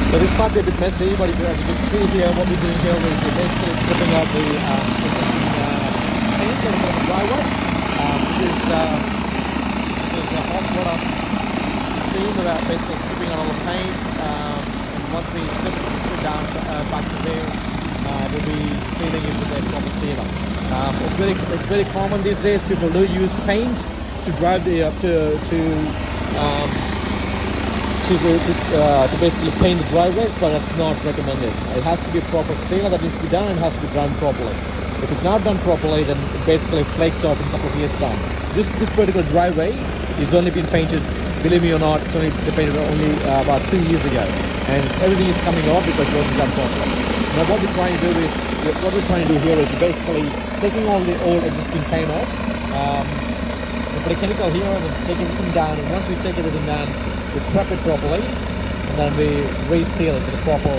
So this might be a bit messy, but as you can see here, what we're doing here is we're basically stripping out the paint on the driveway. This is a hot water steam about basically stripping out all the paint. And once we strip it down back to there, we'll be sealing it with a proper sealer. It's very common these days. People do use paint to drive the to basically paint the driveways, but that's not recommended. It has to be a proper sealer that needs to be done, and it has to be done properly. If it's not done properly, then it basically flakes off in a couple of years' time. This particular driveway is only been painted, believe me or not, it's only been painted only about 2 years ago, and everything is coming off because it wasn't done properly. Now what we're trying to do here is basically taking all the old existing paint off. We put a chemical here and take everything down, and once we take everything down, we prep it properly, and then we reseal it with a proper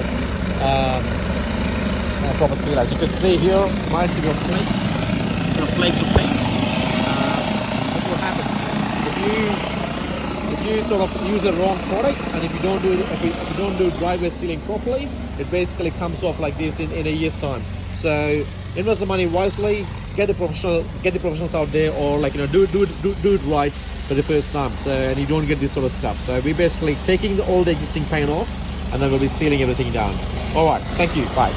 seal. As you can see here, reminds you of flakes, flakes of paint. That's what happens if you sort of use the wrong product, and if you don't do driveway sealing properly, it basically comes off like this in a year's time. So invest the money wisely, get the professionals out there, or do it right for the first time, so and you don't get this sort of stuff. So we're basically taking the old existing paint off, and then we'll be sealing everything down. All right, thank you, bye.